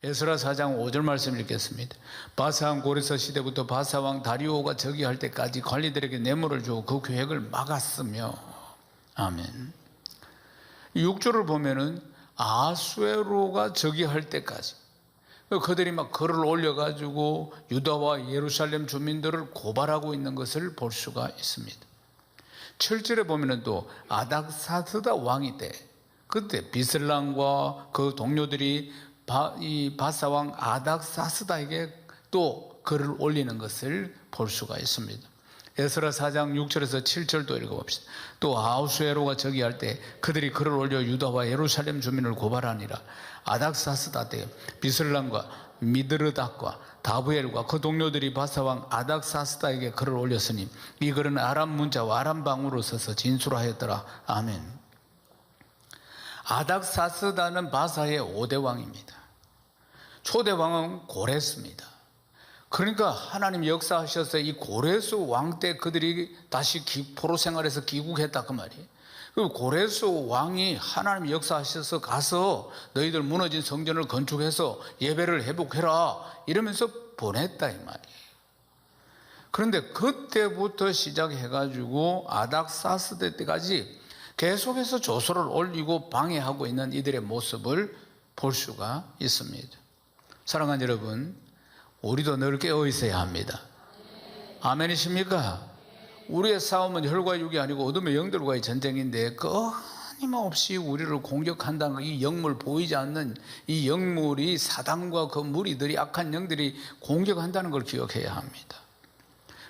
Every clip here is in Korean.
에스라 4장 5절 말씀 읽겠습니다. 바사왕 고레스 시대부터 바사왕 다리오가 즉위할 때까지 관리들에게 뇌물을 주고 그 계획을 막았으며, 아멘. 6절을 보면은 아수에로가 즉위할 때까지 그들이 막 글을 올려가지고 유다와 예루살렘 주민들을 고발하고 있는 것을 볼 수가 있습니다. 7절에 보면은 또 아닥사스다 왕이 때, 그때 비슬람과 그 동료들이 이 바사왕 아닥사스다에게 또 글을 올리는 것을 볼 수가 있습니다. 에스라 4장 6절에서 7절도 읽어봅시다. 또 아수에로가 즉위할 때 그들이 글을 올려 유다와 예루살렘 주민을 고발하니라. 아닥사스다 때 비슬람과 미드르닥과 다브엘과 그 동료들이 바사왕 아닥사스다에게 글을 올렸으니 이 글은 아람 문자와 아람 방으로 써서 진술하였더라. 아멘. 아닥사스다는 바사의 5대 왕입니다. 초대 왕은 고레스입니다. 그러니까 하나님 역사하셔서 이 고레스 왕 때 그들이 다시 포로 생활에서 귀국했다 그 말이에요. 그 고레스 왕이 하나님 역사하셔서 가서 너희들 무너진 성전을 건축해서 예배를 회복해라 이러면서 보냈다 이 말이에요. 그런데 그때부터 시작해가지고 아닥사스다 때까지 계속해서 조소를 올리고 방해하고 있는 이들의 모습을 볼 수가 있습니다. 사랑하는 여러분, 우리도 늘 깨어 있어야 합니다. 아멘이십니까? 우리의 싸움은 혈과 육이 아니고 어둠의 영들과의 전쟁인데 끊임없이 우리를 공격한다는 이 영물, 보이지 않는 이 영물이 사단과 그 무리들이, 악한 영들이 공격한다는 걸 기억해야 합니다.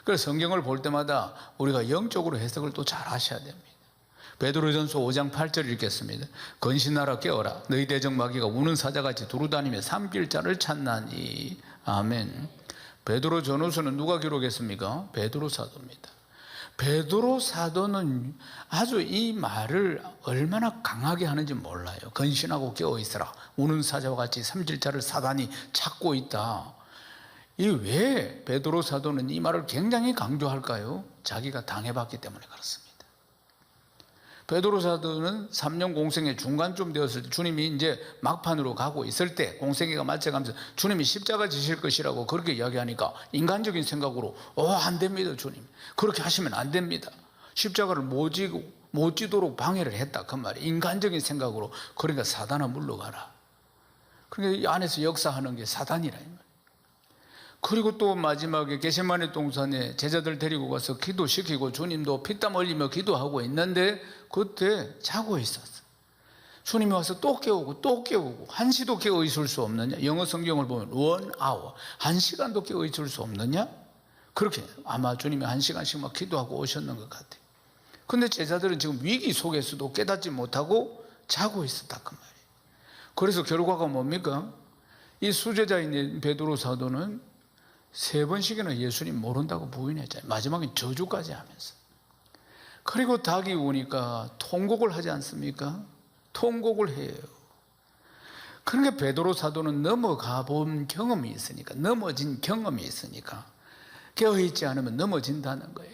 그래서 성경을 볼 때마다 우리가 영적으로 해석을 또 잘 하셔야 됩니다. 베드로전서 5장 8절 읽겠습니다. 건신하라 깨어라 너희 대적 마귀가 우는 사자같이 두루다니며 삼킬 자를 찾나니. 아멘. 베드로 전후서는 누가 기록했습니까? 베드로 사도입니다. 베드로 사도는 아주 이 말을 얼마나 강하게 하는지 몰라요. 건신하고 깨어 있으라 우는 사자와 같이 삼킬 자를 사단이 찾고 있다. 이 왜 베드로 사도는 이 말을 굉장히 강조할까요? 자기가 당해봤기 때문에 그렇습니다. 베드로 사도는 3년 공생의 중간쯤 되었을 때 주님이 이제 막판으로 가고 있을 때 공생애가 맞춰가면서 주님이 십자가 지실 것이라고 그렇게 이야기하니까 인간적인 생각으로 안 됩니다 주님. 그렇게 하시면 안 됩니다. 십자가를 못 지도록 방해를 했다 그 말이에요. 인간적인 생각으로. 그러니까 사단아 물러가라. 그러니까 이 안에서 역사하는 게 사단이라 이 말이에요. 그리고 또 마지막에 겟세마네 동산에 제자들 데리고 가서 기도시키고 주님도 피땀 흘리며 기도하고 있는데 그때 자고 있었어. 주님이 와서 또 깨우고 한시도 깨어 있을 수 없느냐? 영어 성경을 보면 1 hour, 1시간도 깨어 있을 수 없느냐? 그렇게 아마 주님이 1시간씩 막 기도하고 오셨는 것 같아요. 근데 제자들은 지금 위기 속에서도 깨닫지 못하고 자고 있었다 그 말이에요. 그래서 결과가 뭡니까? 이 수제자인 베드로 사도는 3번씩이나 예수님 모른다고 부인했잖아요. 마지막엔 저주까지 하면서. 그리고 닭이 오니까 통곡을 하지 않습니까? 통곡을 해요. 그러니까 베드로 사도는 넘어가 본 경험이 있으니까, 넘어진 경험이 있으니까 깨어있지 않으면 넘어진다는 거예요.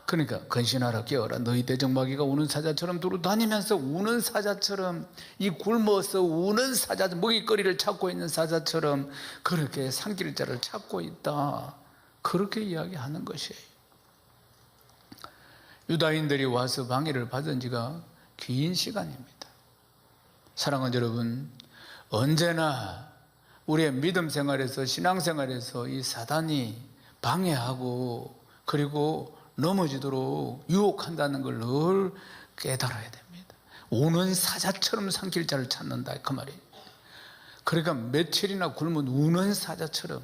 그러니까 건신하라 깨어라 너희 대적 마귀가 우는 사자처럼 두루다니면서 우는 사자처럼, 이 굶어서 우는 사자, 먹이거리를 찾고 있는 사자처럼 그렇게 삼킬 자를 찾고 있다, 그렇게 이야기하는 것이에요. 유다인들이 와서 방해를 받은 지가 긴 시간입니다. 사랑하는 여러분, 언제나 우리의 믿음 생활에서, 신앙생활에서 이 사단이 방해하고 그리고 넘어지도록 유혹한다는 걸 늘 깨달아야 됩니다. 우는 사자처럼 삼킬 자를 찾는다 그 말이에요. 그러니까 며칠이나 굶은 우는 사자처럼,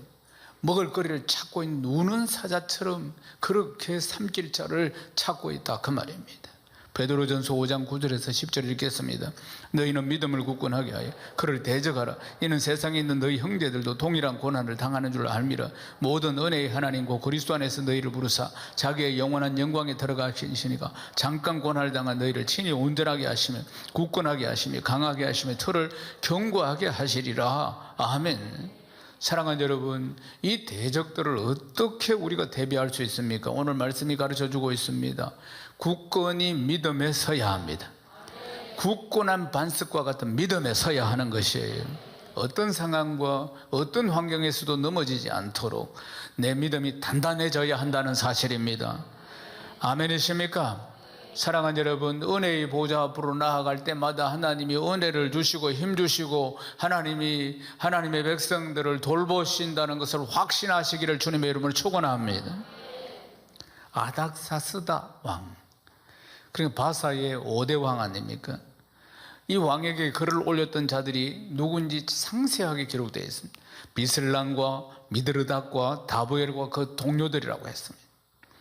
먹을거리를 찾고 있는 우는 사자처럼 그렇게 삼킬 자를 찾고 있다 그 말입니다. 베드로전서 5장 9절에서 10절 읽겠습니다. 너희는 믿음을 굳건하게 하여 그를 대적하라. 이는 세상에 있는 너희 형제들도 동일한 고난을 당하는 줄 알미라. 모든 은혜의 하나님과 그리스도 안에서 너희를 부르사 자기의 영원한 영광에 들어가시니까 잠깐 고난을 당한 너희를 친히 온전하게 하시며 굳건하게 하시며 강하게 하시며 틀을 견고하게 하시리라. 아멘. 사랑하는 여러분, 이 대적들을 어떻게 우리가 대비할 수 있습니까? 오늘 말씀이 가르쳐주고 있습니다. 굳건히 믿음에 서야 합니다. 굳건한 반석과 같은 믿음에 서야 하는 것이에요. 어떤 상황과 어떤 환경에서도 넘어지지 않도록 내 믿음이 단단해져야 한다는 사실입니다. 아멘이십니까? 사랑하는 여러분, 은혜의 보좌 앞으로 나아갈 때마다 하나님이 은혜를 주시고 힘 주시고 하나님이 하나님의 백성들을 돌보신다는 것을 확신하시기를 주님의 이름으로 축원합니다. 아닥사스다 왕, 그러니까 바사의 5대 왕 아닙니까? 이 왕에게 글을 올렸던 자들이 누군지 상세하게 기록되어 있습니다. 비슬람과 미드르닷과 다보엘과 그 동료들이라고 했습니다.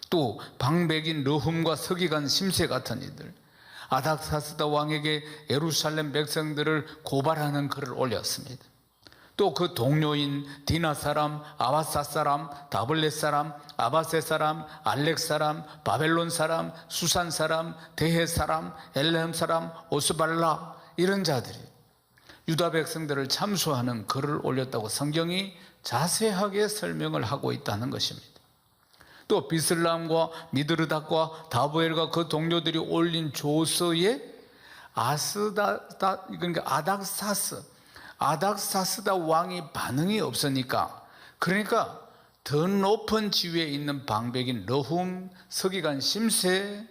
또 방백인 르훔과 서기관 심세 같은 이들, 아닥사스다 왕에게 예루살렘 백성들을 고발하는 글을 올렸습니다. 또 그 동료인 디나 사람, 아바사 사람, 다블렛 사람, 아바세 사람, 알렉 사람, 바벨론 사람, 수산 사람, 대해 사람, 엘레헴 사람, 오스발라, 이런 자들이 유다 백성들을 참수하는 글을 올렸다고 성경이 자세하게 설명을 하고 있다는 것입니다. 또 비슬람과 미드르닷과 다보엘과 그 동료들이 올린 조서에 그러니까 아닥사스다 왕이 반응이 없으니까, 그러니까 더 높은 지위에 있는 방백인 르훔, 서기관 심세,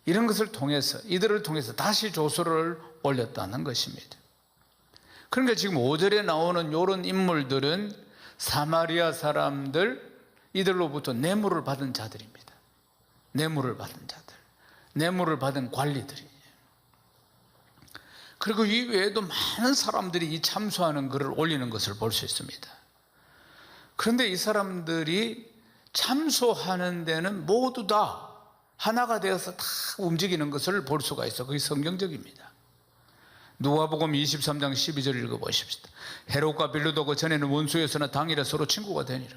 이런 것을 통해서, 이들을 통해서 다시 조서를 올렸다는 것입니다. 그러니까 지금 5절에 나오는 이런 인물들은 사마리아 사람들, 이들로부터 뇌물을 받은 자들입니다. 뇌물을 받은 자들, 뇌물을 받은 관리들이. 그리고 이 외에도 많은 사람들이 이 참수하는 글을 올리는 것을 볼 수 있습니다. 그런데 이 사람들이 참수하는 데는 모두 다 하나가 되어서 다 움직이는 것을 볼 수가 있어. 그게 성경적입니다. 누가복음 23장 12절 읽어보십시다. 헤롯과 빌라도가 전에는 원수였으나 당일에 서로 친구가 되니라.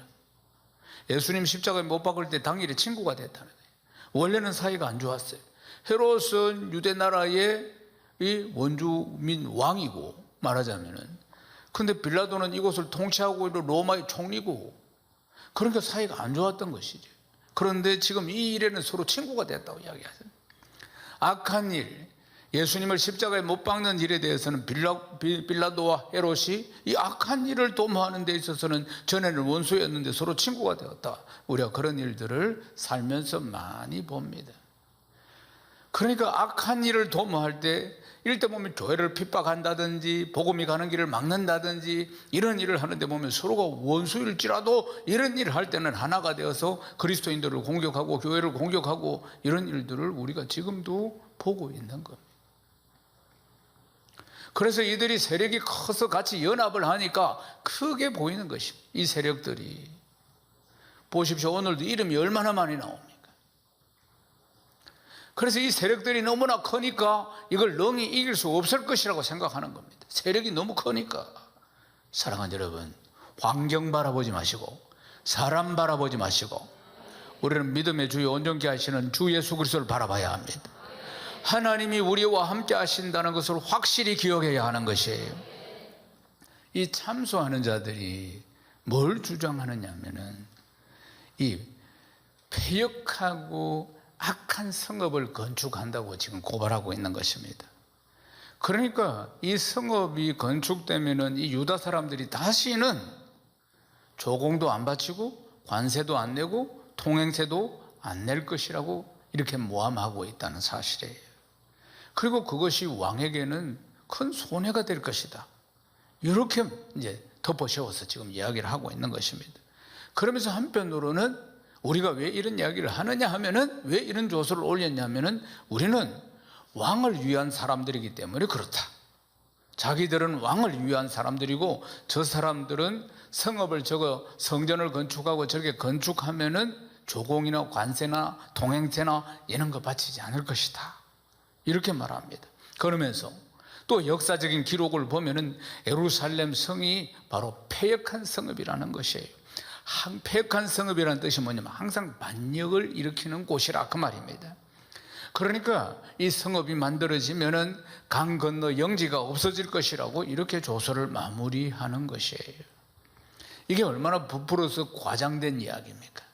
예수님 십자가에 못 박을 때 당일에 친구가 됐다는 거예요. 원래는 사이가 안 좋았어요. 헤롯은 유대 나라의 이 원주민 왕이고, 말하자면은, 근데 빌라도는 이곳을 통치하고 있는 로마의 총리고, 그러니까 사이가 안 좋았던 것이죠. 그런데 지금 이 일에는 서로 친구가 됐다고 이야기하죠. 악한 일, 예수님을 십자가에 못 박는 일에 대해서는 빌라도와 헤롯이 이 악한 일을 도모하는 데 있어서는 전에는 원수였는데 서로 친구가 되었다. 우리가 그런 일들을 살면서 많이 봅니다. 그러니까 악한 일을 도모할 때 이럴 때 보면 교회를 핍박한다든지 복음이 가는 길을 막는다든지 이런 일을 하는데 보면 서로가 원수일지라도 이런 일을 할 때는 하나가 되어서 그리스도인들을 공격하고 교회를 공격하고 이런 일들을 우리가 지금도 보고 있는 겁니다. 그래서 이들이 세력이 커서 같이 연합을 하니까 크게 보이는 것입니다. 이 세력들이. 보십시오. 오늘도 이름이 얼마나 많이 나옵니까? 그래서 이 세력들이 너무나 크니까 이걸 능히 이길 수 없을 것이라고 생각하는 겁니다. 세력이 너무 크니까. 사랑하는 여러분, 환경 바라보지 마시고 사람 바라보지 마시고 우리는 믿음의 주요 온전케 하시는 주 예수 그리스도를 바라봐야 합니다. 하나님이 우리와 함께 하신다는 것을 확실히 기억해야 하는 것이에요. 이 참수하는 자들이 뭘 주장하느냐 하면은 이 폐역하고 악한 성읍을 건축한다고 지금 고발하고 있는 것입니다. 그러니까 이 성읍이 건축되면은 이 유다 사람들이 다시는 조공도 안 바치고 관세도 안 내고 통행세도 안 낼 것이라고 이렇게 모함하고 있다는 사실이에요. 그리고 그것이 왕에게는 큰 손해가 될 것이다. 이렇게 이제 덮어씌워서 지금 이야기를 하고 있는 것입니다. 그러면서 한편으로는 우리가 왜 이런 이야기를 하느냐 하면은, 왜 이런 조서를 올렸냐면은 우리는 왕을 위한 사람들이기 때문에 그렇다. 자기들은 왕을 위한 사람들이고 저 사람들은 성읍을 성전을 건축하고 저렇게 건축하면은 조공이나 관세나 통행세나 이런 거 바치지 않을 것이다. 이렇게 말합니다. 그러면서 또 역사적인 기록을 보면은 예루살렘 성이 바로 패역한 성읍이라는 것이에요. 폐역한 성읍이라는 뜻이 뭐냐면 항상 반역을 일으키는 곳이라 그 말입니다. 그러니까 이 성읍이 만들어지면은 강 건너 영지가 없어질 것이라고 이렇게 조서를 마무리하는 것이에요. 이게 얼마나 부풀어서 과장된 이야기입니까?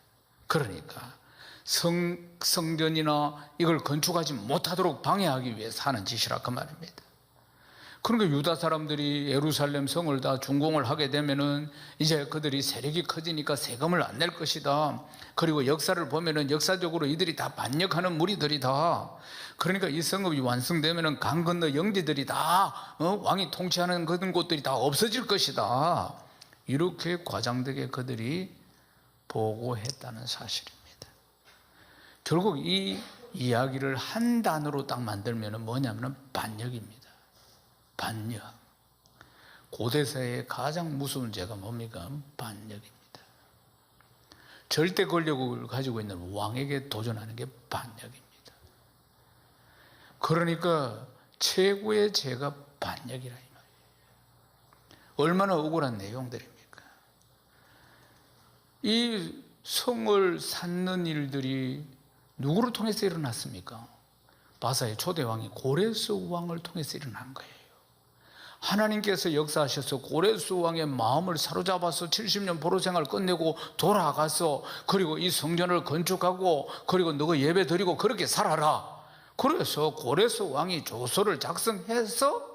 그러니까 성전이나 이걸 건축하지 못하도록 방해하기 위해서 하는 짓이라 그 말입니다. 그러니까 유다 사람들이 예루살렘 성을 다 준공을 하게 되면은 이제 그들이 세력이 커지니까 세금을 안 낼 것이다. 그리고 역사를 보면은 역사적으로 이들이 다 반역하는 무리들이다. 그러니까 이 성읍이 완성되면은 강 건너 영지들이 다 왕이 통치하는 그런 곳들이 다 없어질 것이다. 이렇게 과장되게 그들이 보고했다는 사실입니다. 결국 이 이야기를 한 단어로 딱 만들면은 뭐냐면은 반역입니다. 반역. 고대사의 가장 무서운 죄가 뭡니까? 반역입니다. 절대 권력을 가지고 있는 왕에게 도전하는 게 반역입니다. 그러니까 최고의 죄가 반역이라 이 말이에요. 얼마나 억울한 내용들입니까? 이 성을 쌓는 일들이 누구를 통해서 일어났습니까? 바사의 초대왕이 고레스 왕을 통해서 일어난 거예요. 하나님께서 역사하셔서 고레스 왕의 마음을 사로잡아서 70년 포로 생활 끝내고 돌아가서 그리고 이 성전을 건축하고 그리고 너가 예배 드리고 그렇게 살아라. 그래서 고레스 왕이 조서를 작성해서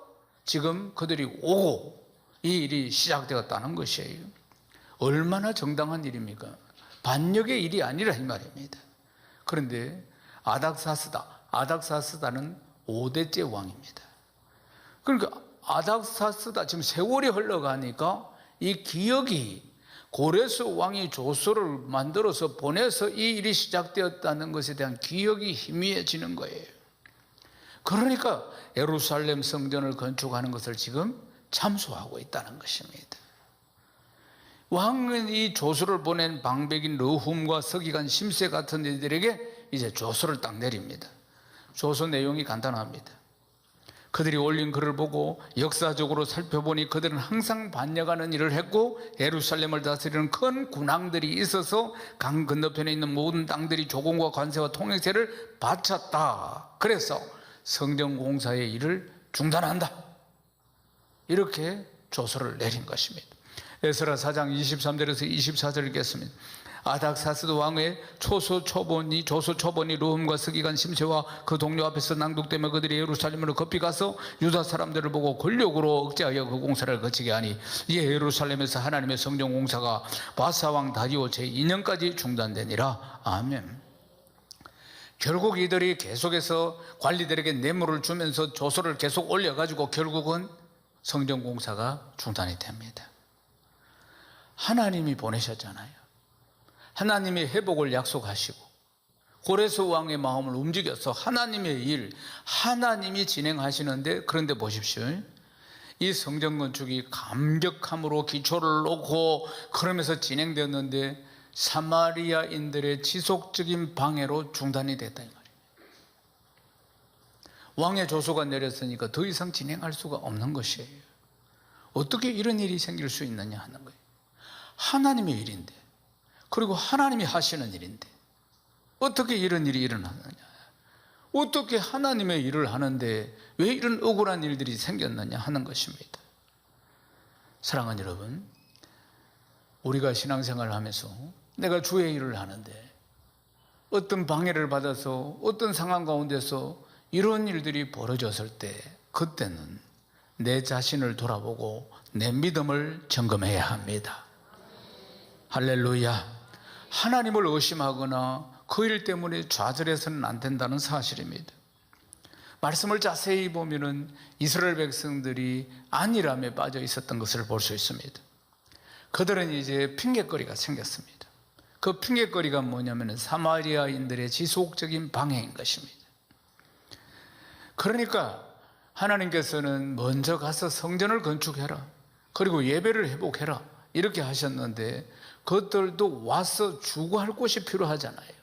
지금 그들이 오고 이 일이 시작되었다는 것이에요. 얼마나 정당한 일입니까? 반역의 일이 아니라 이 말입니다. 그런데 아닥사스다는 5대째 왕입니다. 그러니까 아닥사스다 지금 세월이 흘러가니까 이 기억이 고레스 왕이 조서를 만들어서 보내서 이 일이 시작되었다는 것에 대한 기억이 희미해지는 거예요. 그러니까 예루살렘 성전을 건축하는 것을 지금 참소하고 있다는 것입니다. 왕은 이 조서를 보낸 방백인 르훔과 서기관 심세 같은 이들에게 이제 조서를 딱 내립니다. 조서 내용이 간단합니다. 그들이 올린 글을 보고 역사적으로 살펴보니 그들은 항상 반역하는 일을 했고 예루살렘을 다스리는 큰 군왕들이 있어서 강 건너편에 있는 모든 땅들이 조공과 관세와 통행세를 바쳤다. 그래서 성전 공사의 일을 중단한다. 이렇게 조서를 내린 것입니다. 에스라 4장 23절에서 24절을 읽겠습니다. 아닥사스드 왕의 조소 초본이 르훔과 서기관 심세와 그 동료 앞에서 낭독되며 그들이 예루살렘으로 급히 가서 유다 사람들을 보고 권력으로 억제하여 그 공사를 거치게 하니 이에 예루살렘에서 하나님의 성전 공사가 바사왕 다리오 제2년까지 중단되니라. 아멘. 결국 이들이 계속해서 관리들에게 뇌물을 주면서 조서를 계속 올려가지고 결국은 성전 공사가 중단이 됩니다. 하나님이 보내셨잖아요. 하나님이 회복을 약속하시고 고레스 왕의 마음을 움직여서 하나님의 일, 하나님이 진행하시는데, 그런데 보십시오. 이 성전 건축이 감격함으로 기초를 놓고 그러면서 진행되었는데 사마리아인들의 지속적인 방해로 중단이 됐다 이 말이에요. 왕의 조서가 내렸으니까 더 이상 진행할 수가 없는 것이에요. 어떻게 이런 일이 생길 수 있느냐 하는 거예요. 하나님의 일인데, 그리고 하나님이 하시는 일인데 어떻게 이런 일이 일어나느냐, 어떻게 하나님의 일을 하는데 왜 이런 억울한 일들이 생겼느냐 하는 것입니다. 사랑하는 여러분, 우리가 신앙생활을 하면서 내가 주의 일을 하는데 어떤 방해를 받아서 어떤 상황 가운데서 이런 일들이 벌어졌을 때, 그때는 내 자신을 돌아보고 내 믿음을 점검해야 합니다. 할렐루야. 하나님을 의심하거나 그 일 때문에 좌절해서는 안 된다는 사실입니다. 말씀을 자세히 보면은 이스라엘 백성들이 안일함에 빠져 있었던 것을 볼 수 있습니다. 그들은 이제 핑계거리가 생겼습니다. 그 핑계거리가 뭐냐면 사마리아인들의 지속적인 방해인 것입니다. 그러니까 하나님께서는 먼저 가서 성전을 건축해라, 그리고 예배를 회복해라 이렇게 하셨는데 그것들도 와서 주구할 곳이 필요하잖아요.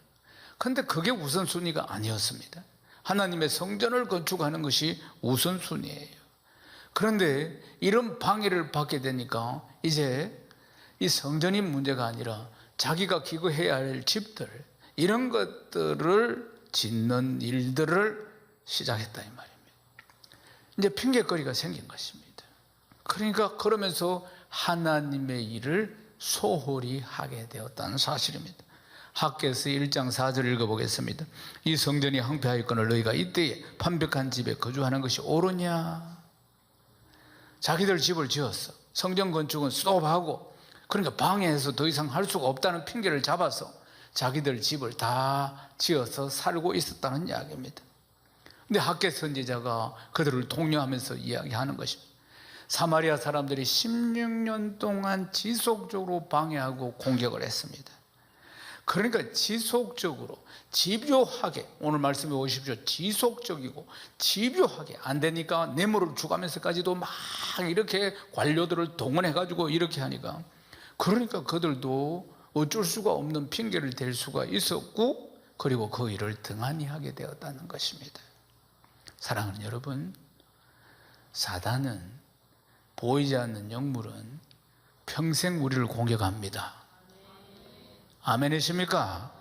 그런데 그게 우선순위가 아니었습니다. 하나님의 성전을 건축하는 것이 우선순위예요. 그런데 이런 방해를 받게 되니까 이제 이 성전이 문제가 아니라 자기가 기거해야 할 집들, 이런 것들을 짓는 일들을 시작했다 이 말입니다. 이제 핑계거리가 생긴 것입니다. 그러니까 그러면서 하나님의 일을 소홀히 하게 되었다는 사실입니다. 학개서 1장 4절 읽어보겠습니다. 이 성전이 황폐하였거늘 너희가 이때에 판벽한 집에 거주하는 것이 옳으냐? 자기들 집을 지었어. 성전 건축은 스톱하고, 그러니까 방해해서 더 이상 할 수가 없다는 핑계를 잡아서 자기들 집을 다 지어서 살고 있었다는 이야기입니다. 근데 학개 선지자가 그들을 독려하면서 이야기하는 것입니다. 사마리아 사람들이 16년 동안 지속적으로 방해하고 공격을 했습니다. 그러니까 지속적으로, 집요하게, 오늘 말씀해 보십시오. 지속적이고 집요하게 안 되니까 뇌물을 주가면서까지도 막 이렇게 관료들을 동원해가지고 이렇게 하니까, 그러니까 그들도 어쩔 수가 없는 핑계를 댈 수가 있었고, 그리고 그 일을 등한히 하게 되었다는 것입니다. 사랑하는 여러분, 사단은, 보이지 않는 영물은 평생 우리를 공격합니다. 아멘이십니까?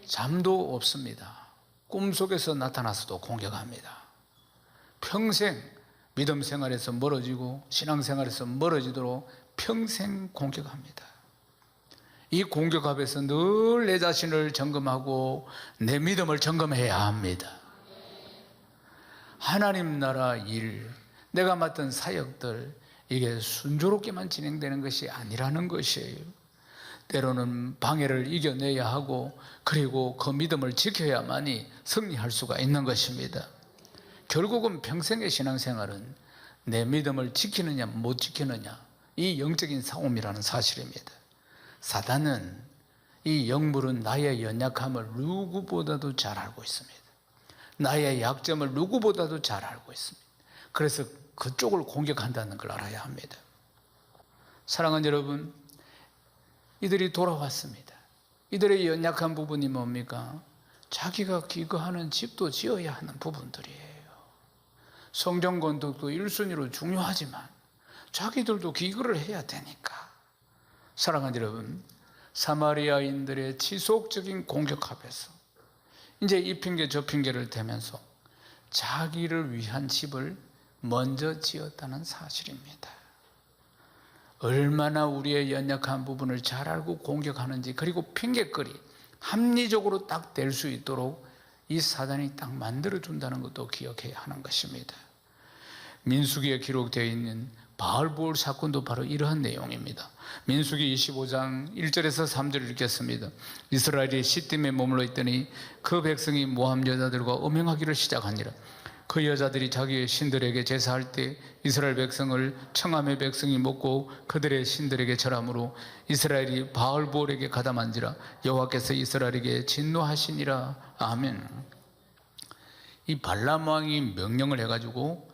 잠도 없습니다. 꿈속에서 나타나서도 공격합니다. 평생 믿음 생활에서 멀어지고 신앙생활에서 멀어지도록 평생 공격합니다. 이 공격 앞에서 늘 내 자신을 점검하고 내 믿음을 점검해야 합니다. 하나님 나라 일, 내가 맡은 사역들, 이게 순조롭게만 진행되는 것이 아니라는 것이에요. 때로는 방해를 이겨내야 하고, 그리고 그 믿음을 지켜야만이 승리할 수가 있는 것입니다. 결국은 평생의 신앙생활은 내 믿음을 지키느냐 못 지키느냐, 이 영적인 싸움이라는 사실입니다. 사단은, 이 영물은 나의 연약함을 누구보다도 잘 알고 있습니다. 나의 약점을 누구보다도 잘 알고 있습니다. 그래서 그쪽을 공격한다는 걸 알아야 합니다. 사랑하는 여러분, 이들이 돌아왔습니다. 이들의 연약한 부분이 뭡니까? 자기가 기거하는 집도 지어야 하는 부분들이에요. 성전 건축도 1순위로 중요하지만 자기들도 기거를 해야 되니까. 사랑하는 여러분, 사마리아인들의 지속적인 공격 앞에서 이제 이 핑계 저 핑계를 대면서 자기를 위한 집을 먼저 지었다는 사실입니다. 얼마나 우리의 연약한 부분을 잘 알고 공격하는지, 그리고 핑계거리, 합리적으로 딱 될 수 있도록 이 사단이 딱 만들어준다는 것도 기억해야 하는 것입니다. 민수기에 기록되어 있는 바알보올 사건도 바로 이러한 내용입니다. 민수기 25장 1절에서 3절을 읽겠습니다. 이스라엘이 시딤에 머물러 있더니 그 백성이 모함 여자들과 음행하기를 시작하니라. 그 여자들이 자기의 신들에게 제사할 때 이스라엘 백성을 청함의 백성이 먹고 그들의 신들에게 절함으로 이스라엘이 바알보올에게 가담한지라. 여호와께서 이스라엘에게 진노하시니라. 아멘. 이 발람 왕이 명령을 해가지고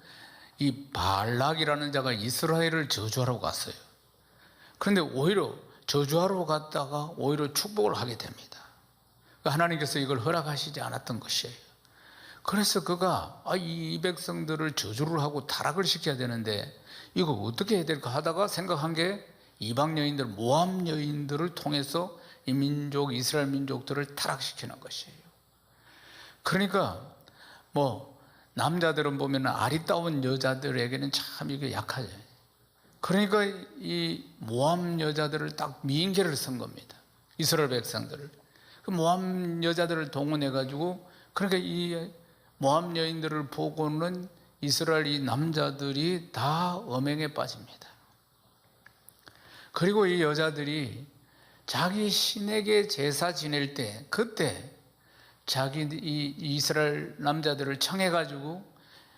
이 발락이라는 자가 이스라엘을 저주하러 갔어요. 그런데 오히려 저주하러 갔다가 오히려 축복을 하게 됩니다. 하나님께서 이걸 허락하시지 않았던 것이에요. 그래서 그가 이 백성들을 저주를 하고 타락을 시켜야 되는데 이거 어떻게 해야 될까 하다가 생각한 게 이방 여인들, 모함 여인들을 통해서 이 민족, 이스라엘 민족들을 타락시키는 것이에요. 그러니까 남자들은 보면 아리따운 여자들에게는 참 이게 약하죠. 그러니까 이 모함 여자들을 딱 미인계를 쓴 겁니다. 이스라엘 백성들을. 그 모함 여자들을 동원해가지고, 그러니까 이 모함 여인들을 보고는 이스라엘 남자들이 다 음행에 빠집니다. 그리고 이 여자들이 자기 신에게 제사 지낼 때, 그때 자기 이 이스라엘 남자들을 청해가지고,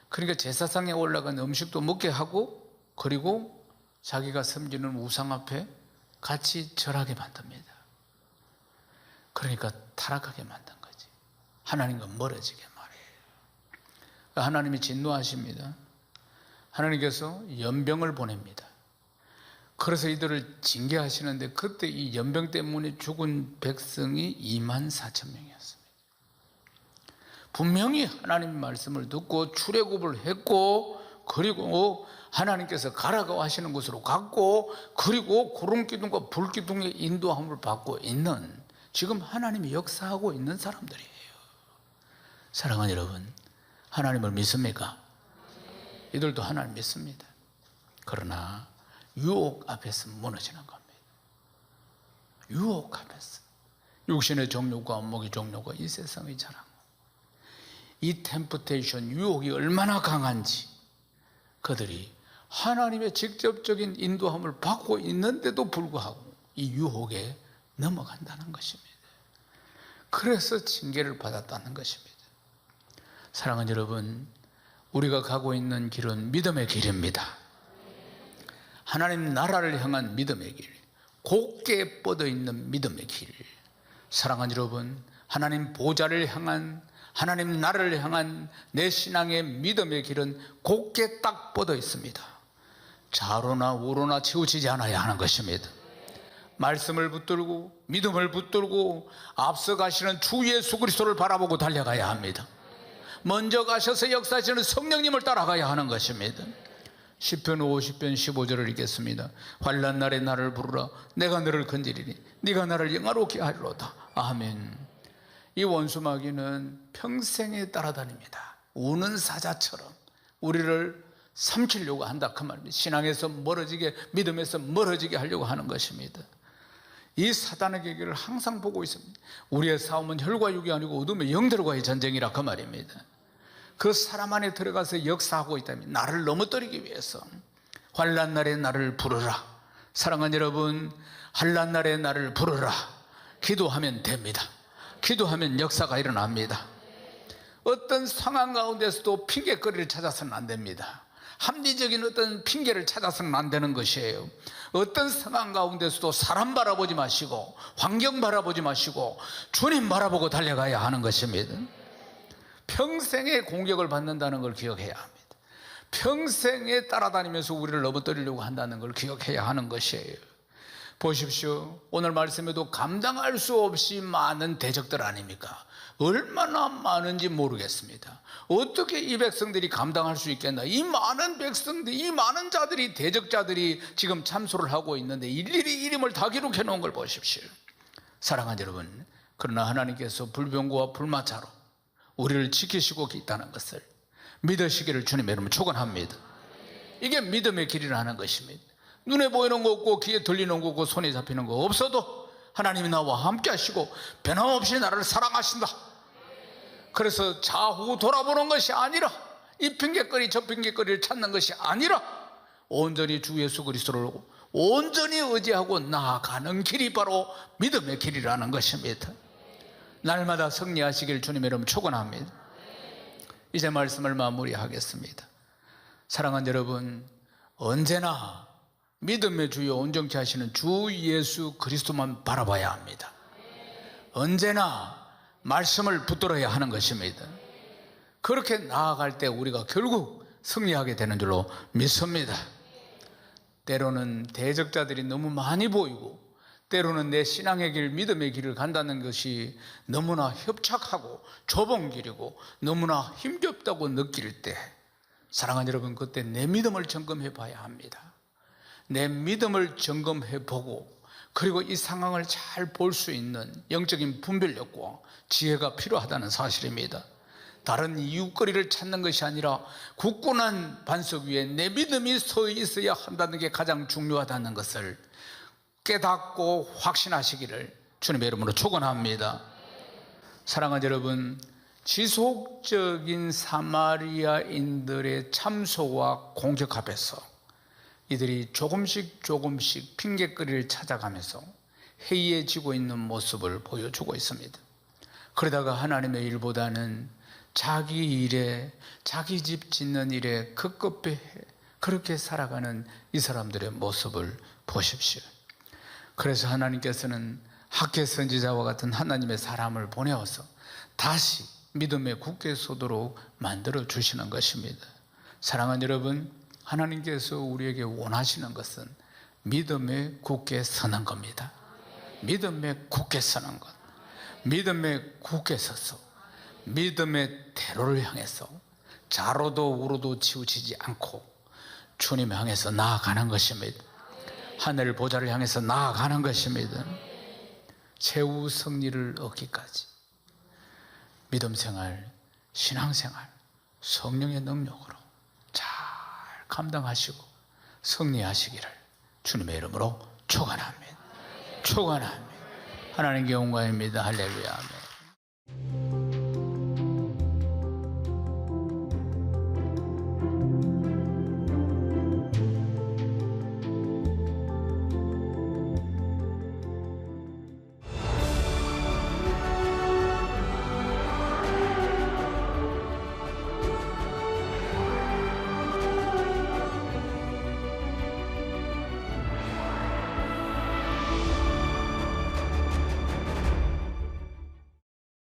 그러니까 제사상에 올라간 음식도 먹게 하고, 그리고 자기가 섬기는 우상 앞에 같이 절하게 만듭니다. 그러니까 타락하게 만든 거지. 하나님과 멀어지게 말이에요. 하나님이 진노하십니다. 하나님께서 연병을 보냅니다. 그래서 이들을 징계하시는데, 그때 이 연병 때문에 죽은 백성이 24,000명이었습니다. 분명히 하나님 말씀을 듣고 출애굽을 했고, 그리고 하나님께서 가라고 하시는 곳으로 갔고, 그리고 구름기둥과 불기둥의 인도함을 받고 있는, 지금 하나님이 역사하고 있는 사람들이에요. 사랑하는 여러분, 하나님을 믿습니까? 이들도 하나님 믿습니다. 그러나 유혹 앞에서 무너지는 겁니다. 유혹 앞에서. 육신의 정욕과 안목의 정욕과 이 세상의 자랑, 이 템프테이션, 유혹이 얼마나 강한지 그들이 하나님의 직접적인 인도함을 받고 있는데도 불구하고 이 유혹에 넘어간다는 것입니다. 그래서 징계를 받았다는 것입니다. 사랑하는 여러분, 우리가 가고 있는 길은 믿음의 길입니다. 하나님 나라를 향한 믿음의 길, 곧게 뻗어 있는 믿음의 길. 사랑하는 여러분, 하나님 보좌를 향한, 하나님 나라를 향한 내 신앙의 믿음의 길은 곧게 딱 뻗어 있습니다. 좌로나 우로나 치우치지 않아야 하는 것입니다. 말씀을 붙들고 믿음을 붙들고 앞서 가시는 주 예수 그리스도를 바라보고 달려가야 합니다. 먼저 가셔서 역사하시는 성령님을 따라가야 하는 것입니다. 시편 50편 15절을 읽겠습니다. 환난 날에 나를 부르라. 내가 너를 건지리니 네가 나를 영화롭게 하리로다. 아멘. 이 원수마귀는 평생에 따라다닙니다. 우는 사자처럼 우리를 삼키려고 한다 그 말입니다. 신앙에서 멀어지게, 믿음에서 멀어지게 하려고 하는 것입니다. 이 사단의 계기를 항상 보고 있습니다. 우리의 싸움은 혈과 육이 아니고 어둠의 영들과의 전쟁이라 그 말입니다. 그 사람 안에 들어가서 역사하고 있다면 나를 넘어뜨리기 위해서 환난 날에 나를 부르라. 사랑하는 여러분, 환난 날에 나를 부르라. 기도하면 됩니다. 기도하면 역사가 일어납니다. 어떤 상황 가운데서도 핑계거리를 찾아서는 안 됩니다. 합리적인 어떤 핑계를 찾아서는 안 되는 것이에요. 어떤 상황 가운데서도 사람 바라보지 마시고 환경 바라보지 마시고 주님 바라보고 달려가야 하는 것입니다. 평생의 공격을 받는다는 걸 기억해야 합니다. 평생에 따라다니면서 우리를 넘어뜨리려고 한다는 걸 기억해야 하는 것이에요. 보십시오. 오늘 말씀에도 감당할 수 없이 많은 대적들 아닙니까? 얼마나 많은지 모르겠습니다. 어떻게 이 백성들이 감당할 수 있겠나? 이 많은 백성들, 이 많은 자들이, 대적자들이 지금 참소를 하고 있는데 일일이 이름을 다 기록해 놓은 걸 보십시오. 사랑하는 여러분, 그러나 하나님께서 불병거와 불마차로 우리를 지키시고 있다는 것을 믿으시기를 주님의 이름으로 축원합니다. 이게 믿음의 길이라는 것입니다. 눈에 보이는 거 없고 귀에 들리는 거 없고 손에 잡히는 거 없어도 하나님이 나와 함께 하시고 변함없이 나를 사랑하신다. 그래서 좌우 돌아보는 것이 아니라 이 핑계거리 저 핑계거리를 찾는 것이 아니라 온전히 주 예수 그리스도를 온전히 의지하고 나아가는 길이 바로 믿음의 길이라는 것입니다. 날마다 승리하시길 주님의 이름으로 축원합니다. 이제 말씀을 마무리하겠습니다. 사랑하는 여러분, 언제나 믿음의 주요 온전케 하시는 주 예수 그리스도만 바라봐야 합니다. 언제나 말씀을 붙들어야 하는 것입니다. 그렇게 나아갈 때 우리가 결국 승리하게 되는 줄로 믿습니다. 때로는 대적자들이 너무 많이 보이고 때로는 내 신앙의 길, 믿음의 길을 간다는 것이 너무나 협착하고 좁은 길이고 너무나 힘겹다고 느낄 때 사랑하는 여러분, 그때 내 믿음을 점검해 봐야 합니다. 내 믿음을 점검해 보고 그리고 이 상황을 잘 볼 수 있는 영적인 분별력과 지혜가 필요하다는 사실입니다. 다른 이유거리를 찾는 것이 아니라 굳건한 반석 위에 내 믿음이 서 있어야 한다는 게 가장 중요하다는 것을 깨닫고 확신하시기를 주님의 이름으로 축원합니다. 사랑하는 여러분, 지속적인 사마리아인들의 참소와 공격 앞에서 이들이 조금씩 핑계거리를 찾아가면서 해이해지고 있는 모습을 보여주고 있습니다. 그러다가 하나님의 일보다는 자기 일에, 자기 집 짓는 일에 급급해 그렇게 살아가는 이 사람들의 모습을 보십시오. 그래서 하나님께서는 학개 선지자와 같은 하나님의 사람을 보내어서 다시 믿음에 굳게 서도록 만들어 주시는 것입니다. 사랑하는 여러분, 하나님께서 우리에게 원하시는 것은 믿음에 굳게 서는 겁니다. 믿음에 굳게 서는 것, 믿음에 굳게 서서 믿음의 대로를 향해서 좌로도 우로도 치우치지 않고 주님 향해서 나아가는 것입니다. 하늘 보좌를 향해서 나아가는 것입니다. 최후 승리를 얻기까지 믿음생활, 신앙생활, 성령의 능력으로 잘 감당하시고 승리하시기를 주님의 이름으로 축원합니다. 축원합니다. 하나님께 영광입니다. 할렐루야. 아멘.